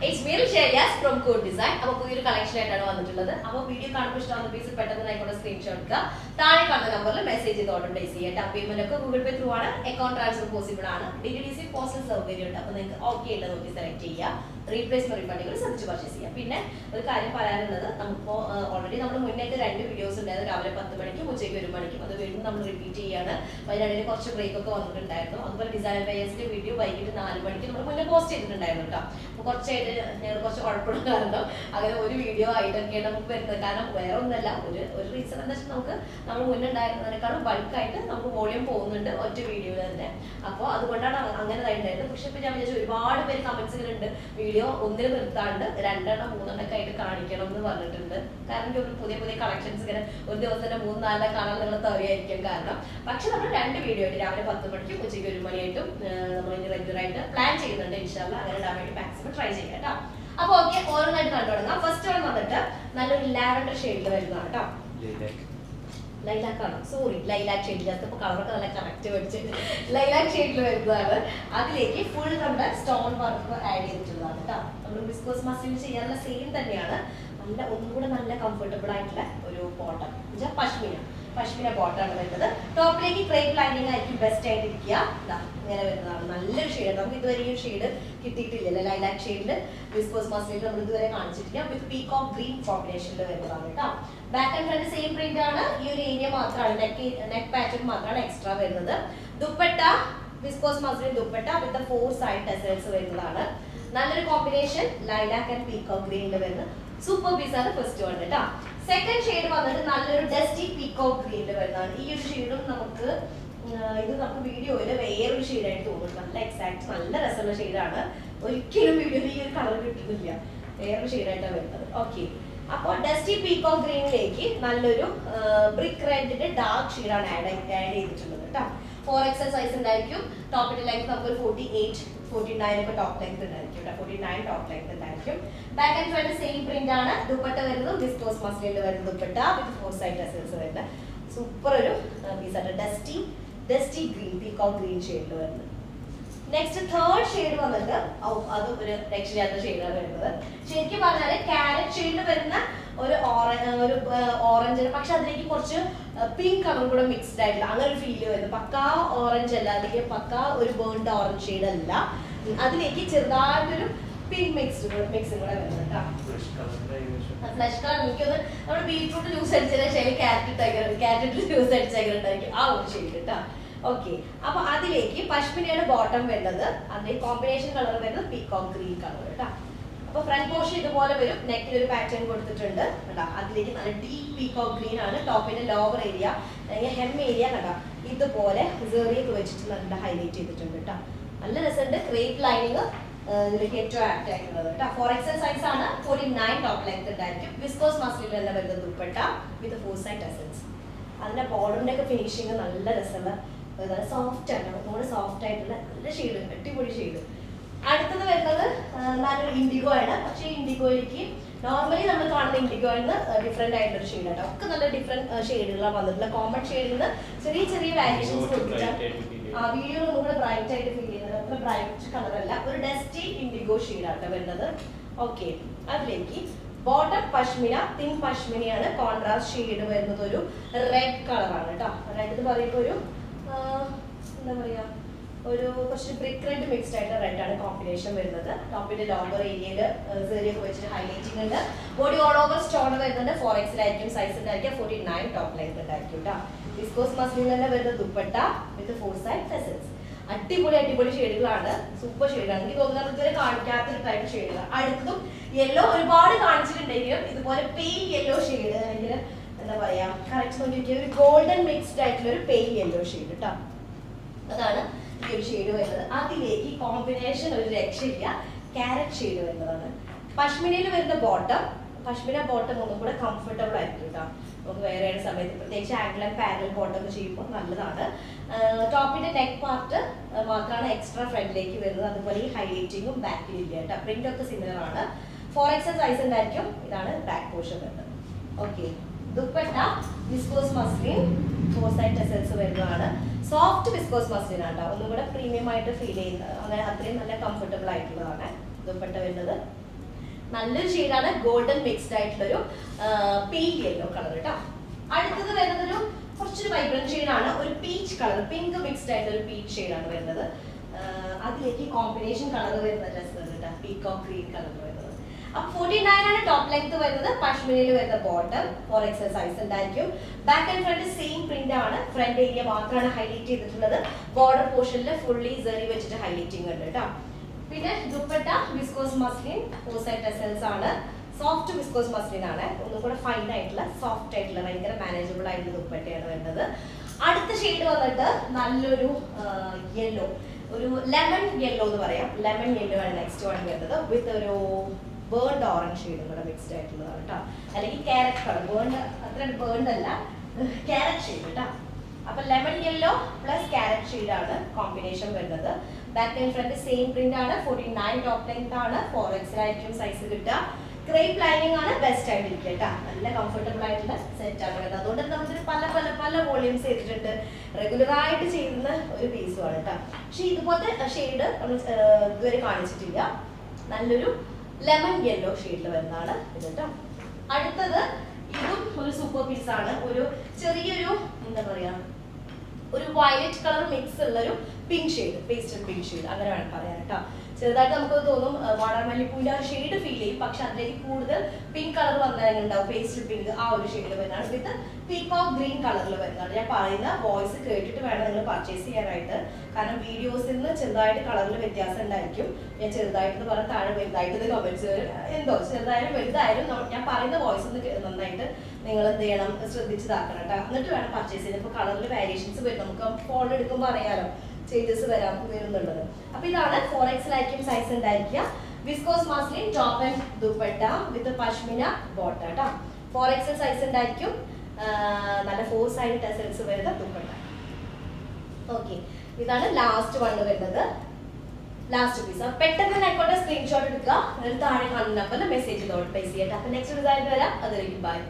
It's Mil Shayas from Code Design. അപ്പോൾ പുതിയൊരു collection ആയിട്ടാണ് വന്നിട്ടുള്ളത്. അപ്പോൾ വീഡിയോ കാണുമ്പോൾ ഇഷ്ടമാകുന്ന പീസ് പെട്ടെന്ന് ആയിക്കോട്ടെ സ്ക്രീൻഷോട്ട് എടുക്കുക. താഴെ കാണുന്ന നമ്പറിൽ മെസ്സേജ് ചെയ്ത് ഓർഡർ പ്ലേസ് ചെയ്യുക. പേയ്മെന്റ് ഒക്കെ ഗൂഗിൾ പേ ത്രൂ ആണ്. അക്കൗണ്ട് ട്രാൻസ്ഫർ പോസിബിൾ ആണ്. DTDC പോസ്റ്റൽ സൗകര്യം ഉണ്ട്. അപ്പോൾ നിങ്ങൾക്ക് ഓക്കെ ഉള്ളത് നോക്കി സെലക്ട് ചെയ്യുക. റീപ്ലേസ്മെന്റ് റിഫണ്ടുകൾ ശ്രദ്ധിച്ച് പർച്ചേസ് ചെയ്യുക. പിന്നെ ഒരു കാര്യം പറയാനുള്ളത്, നമുക്കിപ്പോൾ ഓൾറെഡി നമ്മൾ മുന്നേക്ക് 2 വീഡിയോസ് ഉണ്ടായത്. രാവിലെ 10 മണിക്കും ഉച്ചയ്ക്ക് 1 മണിക്കും. അത് വീണ്ടും നമ്മൾ റിപ്പീറ്റ് ചെയ്യാണ്. അപ്പോൾ അതിനിടയിൽ കുറച്ച് ബ്രേക്ക് ഒക്കെ വന്നിട്ടുണ്ടായിരുന്നു. അതുപോലെ ഡിസൈൻ ബയേഴ്സിന്റെ വീഡിയോ വൈകിട്ട് 4 മണിക്ക് നമ്മൾ മുന്നേ പോസ്റ്റ് ചെയ്തിട്ടുണ്ടായിരുന്നു കേട്ടോ. അപ്പോൾ കുറച്ചായിട്ട് ഞങ്ങൾ കുറച്ച് കുഴപ്പമുള്ള കാരണം അങ്ങനെ ഒരു വീഡിയോ ആയിട്ടൊക്കെയാണ് നമുക്ക് വരുന്നത്. കാരണം വേറെ ഒന്നല്ല, ഒരു റീസൺ എന്താ വെച്ചാൽ നമ്മൾ മുന്നേ ഉണ്ടായിരുന്നതിനേക്കാളും ബൾക്കായിട്ട് നമുക്ക് വോളിയം പോകുന്നുണ്ട് ഒറ്റ വീഡിയോയിൽ തന്നെ. അപ്പോൾ അതുകൊണ്ടാണ് അങ്ങനെ ഉണ്ടായിരുന്നത്. പക്ഷെ ഇപ്പം ഞാൻ വിചാരിച്ചു ഒരുപാട് പേര് കമന്റ്സുകളുണ്ട് വീഡിയോ ഒന്നിൽ നിർത്താണ്ട് 2 3 ഒക്കെ ആയിട്ട് കാണിക്കണം എന്ന് പറഞ്ഞിട്ടുണ്ട്. കാരണം ഒരു പുതിയ കളക്ഷൻസ് ഇങ്ങനെ ഒരു ദിവസം തന്നെ 3-4 കാണാൻ നിങ്ങൾ തവറിയായിരിക്കും കാരണം. പക്ഷെ നമ്മൾ 2 വീഡിയോ ആയിട്ട് രാവിലെ 10 മണിക്കും ഉച്ചയ്ക്ക് 1 മണിയായിട്ടും നമ്മൾ റെഗുലർ ആയിട്ട് പ്ലാൻ ചെയ്യുന്നുണ്ട്. ഇൻഷാല്ലാ അങ്ങനെ ഇടാൻ വേണ്ടി മാക്സിമം ട്രൈ ചെയ്യാം കേട്ടോ. അപ്പൊ ഓക്കെ, ഓരോന്നായിട്ട് കണ്ടു തുടങ്ങാം. ഫസ്റ്റ് വൺ വന്നിട്ട് നല്ലൊരു ലാവൻഡർ ഷെയ്ഡിൽ വരുന്നതാണ് കേട്ടോ. ലൈലാക്ക് ആണ്, സോറി, ലൈലാക്ക് ഷെയ്ഡിൽ. അതിപ്പോ കളറൊക്കെ നല്ല കറക്റ്റ് പഠിച്ചിട്ട് ലൈലാക്ക് ഷെയ്ഡിൽ വരുന്നതാണ്. അതിലേക്ക് ഫുൾ നമ്മുടെ സ്റ്റോൺ വർക്ക് ആഡ് ചെയ്തിട്ടുള്ളതാണ് കേട്ടോ. നമ്മൾ വിസ്കോസ് മസിൽ ചെയ്യാനുള്ള സെയിം തന്നെയാണ്. നല്ല ഒന്നുകൂടെ നല്ല കംഫർട്ടബിൾ ആയിട്ടുള്ള ഒരു ബോട്ടം, പശ്മിന ബോട്ടാണ് വരുന്നത്. ടോപ്പിലേക്ക് ക്രേപ്പ് ലൈനിങ് ആയിരിക്കും ബെസ്റ്റ് ആയിട്ട് ഇരിക്കുക. ഇങ്ങനെ വരുന്നതാണ്. നല്ലൊരു ഷെയ്ഡ്. നമുക്ക് ഇതുവരെ ഈ ഷെയ്ഡ് കിട്ടിയിട്ടില്ലല്ലോ. ലൈലാക്ക് ഷെയ്ഡിൽ വിസ്കോസ് മസിലിൽ നമ്മൾ ഇതുവരെ കാണിച്ചിട്ടില്ല. വിത്ത് പീകോക്ക് ഗ്രീൻ കോമ്പിനേഷനിൽ വരുന്നതാണ് കേട്ടോ. Back and front same print ആണ്. ഈ ഒരു ഏരിയ മാത്രമാണ് നെക്ക് പാറ്റേൺ മാത്രമാണ് എക്സ്ട്രാ വരുന്നത്. Dupatta viscous muslin dupatta with 4 side tassels വരുന്നതാണ്. നല്ലൊരു കോമ്പിനേഷൻ ലൈലാക്ക് ആൻഡ് പീകോക്ക് ഗ്രീനിൽ വരുന്ന സൂപ്പർ പീസ് ആണ് ഫസ്റ്റ് വൺ കേട്ടോ. സെക്കൻഡ് ഷെയ്ഡ് വന്നിട്ട് നല്ലൊരു ഡസ്റ്റി പീകോക്ക് ഗ്രീനിൽ വരുന്നതാണ്. ഈ ഒരു ഷെയ്ഡും ഇത് നമുക്ക് വീഡിയോയില് വേറൊരു ഷെയ്ഡായിട്ട് തോന്നും. നല്ല എക്സാക്ട് നല്ല രസമുള്ള ഷെയ്ഡാണ്. ഒരിക്കലും വീഡിയോയിൽ ഈ ഒരു കളർ കിട്ടുന്നില്ല, വേറൊരു ഷെയ്ഡായിട്ടാണ് വരുന്നത്. ഓക്കെ, അപ്പോൾ ഡസ്റ്റി പീകോക്ക് ഗ്രീനിലേക്ക് നല്ലൊരു ബ്രിക്ക് റെഡിന്റെ ഡാർക്ക് ഷെയ്ഡാണ് ആഡ് ചെയ്തിട്ടുള്ളത് കേട്ടോ. 4XL സൈസ് ഉണ്ടായിരിക്കും. ടോപ്പിന്റെ ലെങ്ത് നമുക്ക് 48 49 ഒക്കെ ടോപ്പ് ലെങ്ത് ഉണ്ടായിരിക്കും കേട്ടോ. 49 ടോപ്പ് ലെങ്ത് ഉണ്ടായിരിക്കും. Back and front same print ആണ്. ദുപ്പട്ട വരുന്നത് വിസ്കോസ് മസ്ലിനിൽ വരുന്ന ദുപ്പട്ട വിത്ത് 4 സൈഡ് ടെസൽസ് വരുന്ന സൂപ്പർ ഒരു പീസാണ്. ഡസ്റ്റി ഗ്രീൻ പീകോക്ക് ഗ്രീൻ ഷെയ്ഡിൽ വരുന്നത്. നെക്സ്റ്റ് തേർഡ് ഷെയ്ഡ് വന്നിട്ട് അതും ഒരു രക്ഷയില്ലാത്ത ഷെയ്ഡാണ് വരുന്നത്. ശരിക്കും പറഞ്ഞാല് ക്യാരറ്റ് ഷെയ്ഡിൽ വരുന്ന ഒരു ഓറഞ്ച്, പക്ഷെ അതിലേക്ക് കുറച്ച് പിങ്ക് കളർ കൂടെ മിക്സ്ഡ് ആയിട്ടുള്ള അങ്ങനെ ഒരു ഫീല് വരുന്നത്. പക്കാ ഓറഞ്ച് അല്ല, അല്ലെങ്കിൽ പക്കാ ഒരു ബേൺഡ് ഓറഞ്ച് ഷെയ്ഡ് അല്ല. അതിലേക്ക് ചെറുതായിട്ടൊരു പിങ്ക് മിക്സും കൂടെ വരുന്നത് കേട്ടോ. ഫ്ലഷ് കളർ എനിക്കൊന്ന് നമ്മൾ ബീറ്റ്റൂട്ട് ജ്യൂസ് അടിച്ചതിന് ശേഷം ക്യാരറ്റ് ജ്യൂസ് അടിച്ചേക്കുന്നുണ്ടായിരിക്കും ആ ഒരു ഷെയ്ഡ് കേട്ടോ. ഓക്കെ, അപ്പൊ അതിലേക്ക് പശ്മിനയുടെ ബോട്ടം വരുന്നത്, അതിന്റെ കോമ്പിനേഷൻ കളർ വരുന്നത് പീകോക്ക് ഗ്രീൻ കളർ കേട്ടോ. അപ്പൊ ഫ്രണ്ട് പോർഷൻ ഇതുപോലെ വരും. നെക്കിൽ ഒരു പാറ്റേൺ കൊടുത്തിട്ടുണ്ട് കേട്ടോ. അതിലേക്ക് നല്ല ഡീപ് പീകോക്ക് ഗ്രീൻ ആണ്. ടോപ്പിന്റെ ലോവർ ഏരിയ അല്ലെങ്കിൽ ഹെം ഏരിയ കേട്ടോ ഇതുപോലെ സെറിയൊക്കെ വെച്ചിട്ട് നല്ല ഹൈലൈറ്റ് ചെയ്തിട്ടുണ്ട് കേട്ടോ. നല്ല രസമുണ്ട്. ക്രേപ്പ് ലൈനിങ് ഇതിലേക്ക് ഏറ്റവും ആപ്റ്റ് ആയിട്ടുള്ളത് കേട്ടോ. 4XL സൈസ് ആണ്. 49 ടോപ്പ് ലെങ്ത് ഉണ്ടായിരിക്കും. വിസ്കോസ് മസ്ലിനിൽ തന്നെ വരുന്നത് ദുപ്പട്ട വിത്ത് 4 സൈഡ് ടെസൽസ്. അതിന്റെ ബോർഡറിന്റെ ഒക്കെ ഫിനിഷിങ് നല്ല രസമുള്ള സോഫ്റ്റ് ആണ്. നമ്മുടെ സോഫ്റ്റ് ആയിട്ടുള്ള നല്ല ഷെയ്ഡ്, അടിപൊളി ഷെയ്ഡ്. അടുത്തത് വരുന്നത് നല്ലൊരു ഇൻഡിഗോ ആണ്. പക്ഷേ ഇൻഡിഗോയിലേക്ക് നോർമലി നമ്മൾ കാണുന്ന ഇൻഡിഗോയിന്ന് ഡിഫറെന്റ് ആയിട്ടുള്ള ഷെയ്ഡ് ആണ്. ഒക്കെ നല്ല ഡിഫറെന്റ് ഷെയ്ഡുകളാണ് വന്നിട്ടുള്ള. കോമൺ ഷെയ്ഡിൽ നിന്ന് ചെറിയ വാരിയേഷൻസ് കൊടുത്തിട്ടാണ് വീഡിയോ ഒന്നുകൂടെ ബ്രൈറ്റ് ആയിട്ട് ഫീൽ ചെയ്യുന്നത്. അത്ര ബ്രൈറ്റ് കളർ അല്ല, ഒരു ഡസ്റ്റി ഇൻഡിഗോ ഷെയ്ഡാണ് വരുന്നത്. ഓക്കെ, അതിലേക്ക് ബോട്ടം പശ്മിന, തിൻ പശ്മിനയാണ്. കോൺട്രാസ്റ്റ് ഷെയ്ഡ് വരുന്നത് ഒരു റെഡ് കളറാണ് കേട്ടോ. റെഡ് എന്ന് പറയുമ്പോൾ ഒരു എന്താ പറയാ, ഒരു കുറച്ച് ബ്രിക്ക് റെഡ് മിക്സ്ഡ് ആയിട്ട് റെഡ് ആണ് കോമ്പിനേഷൻ വരുന്നത്. ടോപ്പിന്റെ ലോവർ ഏരിയയിൽ സെറിയൊക്കെ വെച്ചിട്ട് ഹൈലൈറ്റിംഗ് ഉണ്ട്. ബോഡി ഓൾ ഓവർ സ്റ്റോൺ വരുന്നുണ്ട്. 4XL ആയിരിക്കും സൈസ് ഉണ്ടായിരിക്കും. 49 ടോപ്പ് ലെങ്ത് ഉണ്ടായിരിക്കും കേട്ടോ. വിസ്കോസ് മസ്ലിൻ തന്നെ വരുന്ന ദുപ്പട്ട വിത്ത് 4 സൈഡ് ടെസൽസ്. അടിപൊളി ഷെയ്ഡുകളാണ്. സൂപ്പർ ഷെയ്ഡാണ്. എനിക്ക് തോന്നുന്നത് ഇതുവരെ കാണിക്കാത്തൊരു ടൈപ്പ് ഷെയ്ഡുകൾ. അടുത്തതും യെല്ലോ ഒരുപാട് കാണിച്ചിട്ടുണ്ടെങ്കിലും ഇതുപോലെ പെയിൽ യെല്ലോ ഷെയ്ഡ്, അല്ലെങ്കിൽ എന്താ പറയാ കറക്റ്റ് നോക്കിയ ഒരു ഗോൾഡൻ മിക്സ്ഡ് ആയിട്ടുള്ള ഒരു പെയിൽ യെല്ലോ ഷെയ്ഡ് കേട്ടോ. അതാണ് ഈ ഒരു ഷെയ്ഡ് വരുന്നത്. അതിലേക്ക് കോമ്പിനേഷൻ ഒരു രക്ഷയില്ല, ക്യാരറ്റ് ഷെയ്ഡ് വരുന്നതാണ്. പശ്മിനയിൽ വരുന്ന ബോട്ടം, പശ്മിന ബോട്ടം ഒന്നും കൂടെ കംഫർട്ടബിൾ ആയിരിക്കും കേട്ടോ. നമുക്ക് വേറെ സമയത്ത് പ്രത്യേകിച്ച് ആംഗിൾ ആൻഡ് പാരൽ ബോട്ടം ഒക്കെ ചെയ്യുമ്പോൾ നല്ലതാണ്. ടോപ്പിന്റെ നെക്ക് പാർട്ട് മാത്രമാണ് എക്സ്ട്രാ ഫ്രണ്ടിലേക്ക് വരുന്നത്. അതുപോലെ ഈ ഹൈലൈറ്റിങ്ങും ബാക്കിലില്ല കേട്ടോ. പ്രിന്റ് ഒക്കെ സിമിലർ ആണ്. 4XL സൈസ് ഉണ്ടായിരിക്കും. ഇതാണ് ബാക്ക് പോർഷൻ വരുന്നത്. Okay, dupatta viscose muslin 4 side tassels വരുന്നതാണ്. സോഫ്റ്റ് വിസ്കോസ് മസ്ലിൻ ആണ്. ഒന്നും കൂടെ പ്രീമിയം ആയിട്ട് ഫീൽ ചെയ്യുന്നത്. അങ്ങനെ അത്രയും നല്ല കംഫർട്ടബിൾ ആയിട്ടുള്ളതാണ് ദുപ്പട്ട വരുന്നത്. നല്ലൊരു ഷെയ്ഡാണ്, ഗോൾഡൻ മിക്സ്ഡ് ആയിട്ടുള്ളൊരു പെയിൽ യെല്ലോ കളർ കേട്ടോ. അടുത്തത് വരുന്നതൊരു കുറച്ചൊരു വൈബ്രന്റ് ഷെയ്ഡാണ്, ഒരു പീച്ച് കളർ, പിങ്ക് മിക്സ്ഡ് ആയിട്ടുള്ള ഒരു പീച്ച് ഷെയ്ഡാണ് വരുന്നത്. അതിലേക്ക് കോമ്പിനേഷൻ കളർ വരുന്ന ഡ്രസ് കേട്ടോ, പീകോക്ക് ഗ്രീൻ കളർ വരുന്നത്. അപ്പൊ 49 ആണ് ടോപ്പ് ലെങ്ത് വരുന്നത്. പഷ്മിനയിൽ വരുന്ന ബോട്ടം 4XL സൈസ് ഉണ്ടായിരിക്കും. Back and front same print ആണ്, ഫ്രണ്ട് ഏരിയ മാത്രമാണ് ഹൈലൈറ്റ് ചെയ്തിട്ടുള്ളത്. ബോർഡർ പോർഷനിൽ ഫുള്ളി സെറി വെച്ചിട്ട് ഹൈലൈറ്റിംഗ് ഉണ്ട് കേട്ടോ. പിന്നെ dupatta viscose muslin 4 side tassels ആണ്, സോഫ്റ്റ് വിസ്കോസ് മസ്ലിൻ ആണ്, ഒന്നും കൂടെ ഫൈൻ ആയിട്ടുള്ള സോഫ്റ്റ് ആയിട്ടുള്ള ഭയങ്കര മാനേജബിൾ ആയിട്ടുള്ള ദുപ്പട്ടയാണ് വരുന്നത്. അടുത്ത ഷെയ്ഡ് വന്നിട്ട് നല്ലൊരു യെല്ലോ, ഒരു ലെമൺ യെല്ലോ എന്ന് പറയാം. ലെമൺ യെല്ലോ ആണ് നെക്സ്റ്റ് വൺ വരുന്നത്, വിത്ത് ഒരു ബേൺഡ് ഓറഞ്ച് ഷെയ്ഡും കൂടെ മിക്സ്ഡ് ആയിട്ടുള്ളതാണ് കേട്ടോ, അല്ലെങ്കിൽ ക്യാരറ്റ് കളർ. ബേൺഡ് അത്ര ബേൺഡ് അല്ല, ക്യാരറ്റ് ഷെയ്ഡ് കേട്ടോ. അപ്പൊ lemon yellow plus carrot shade ആണ് കോമ്പിനേഷൻ വരുന്നത്. Back and front same print ആണ്. 49 ടോപ്പ് ലെങ്ത് ആണ്, 4XL ആയിരിക്കും സൈസ് കിട്ടുക. ക്രേപ്പ് ലൈനിങ് ആണ് ബെസ്റ്റ് ആയിട്ടിരിക്കുക കേട്ടോ, നല്ല കംഫർട്ടബിൾ ആയിട്ടുള്ള സെറ്റ് ആണ് വരുന്നത്. അതുകൊണ്ട് നമുക്കൊരു പല പല പല വോളിയൂംസ് ചെയ്തിട്ടുണ്ട്, റെഗുലർ ആയിട്ട് ചെയ്യുന്ന ഒരു പീസുമാണ് കേട്ടോ. പക്ഷെ ഇതുപോലത്തെ ഷെയ്ഡ് നമ്മൾ ഇതുവരെ കാണിച്ചിട്ടില്ല. നല്ലൊരു ലെമൺ യെല്ലോ ഷെയ്ഡിൽ വരുന്നതാണ് ഇത് കേട്ടോ. അടുത്തത് ഇതും ഒരു സൂപ്പർ പീസ് ആണ്, ഒരു ചെറിയൊരു എന്താ പറയാ, ഒരു വയലറ്റ് കളർ മിക്സ് ഉള്ളൊരു pink shade, pastel pink shade അങ്ങനെ വേണം പറയാൻ കേട്ടോ. ചെറുതായിട്ട് നമുക്ക് തോന്നും വാടാമല്ലിപ്പൂവിന്റെ ആ ഷെയ്ഡ് ഫീൽ ചെയ്യും, പക്ഷെ അതിലേക്ക് കൂടുതൽ പിങ്ക് കളർ വന്നാൽ ഉണ്ടാവും, പേസ്റ്റൽ പിങ്ക് ആ ഒരു ഷെയ്ഡിൽ വരുന്നതാണ്. വിത്ത് പീകോക്ക് ഗ്രീൻ കളറിൽ വരുന്നതാണ്. ഞാൻ പറയുന്ന വോയിസ് കേട്ടിട്ട് വേണം നിങ്ങൾ പർച്ചേസ് ചെയ്യാനായിട്ട്, കാരണം വീഡിയോസിൽ നിന്ന് ചെറുതായിട്ട് കളറിൽ വ്യത്യാസം ഉണ്ടായിരിക്കും. ഞാൻ ചെറുതായിട്ട് പറഞ്ഞ താഴെ വലുതായിട്ട് കമന്റ്സ് എന്തോ ചെറുതായാലും വലുതായാലും ഞാൻ പറയുന്ന വോയിസ് ഒന്ന് നന്നായിട്ട് നിങ്ങൾ എന്ത് ചെയ്യണം, ശ്രദ്ധിച്ചതാക്കണം കേട്ടോ, എന്നിട്ട് വേണം പർച്ചേസ് ചെയ്യാൻ. ഇപ്പൊ കളറിൽ വേരിയേഷൻസ് വരും, നമുക്ക് ഫോൺ എടുക്കുമ്പോൾ അറിയാലോ ചേഞ്ചസ് വരുന്നുള്ളത്. അപ്പൊ ഇതാണ് 4XL ആയിരിക്കും സൈസ് ഉണ്ടായിരിക്കുക. Viscose muslin top and dupatta with pashmina bottom കേട്ടോ. 4XL സൈസ് ഉണ്ടായിരിക്കും. നല്ല 4 സൈഡ് ടെസൽസ് വരുന്ന ദുപ്പട്ട. ഓക്കെ, ഇതാണ് ലാസ്റ്റ് വൺ വരുന്നത്, ലാസ്റ്റ് പീസ്. പെട്ടെന്ന് ആയിക്കോട്ടെ സ്ക്രീൻഷോട്ട് എടുക്കുക, താഴെ കാണുന്ന നമ്പറിൽ മെസ്സേജ് പ്ലേസ് ചെയ്യട്ടെ. അപ്പൊ നെക്സ്റ്റ് ഡിസൈൻ വരാം, അതിലേക്ക് ബൈ.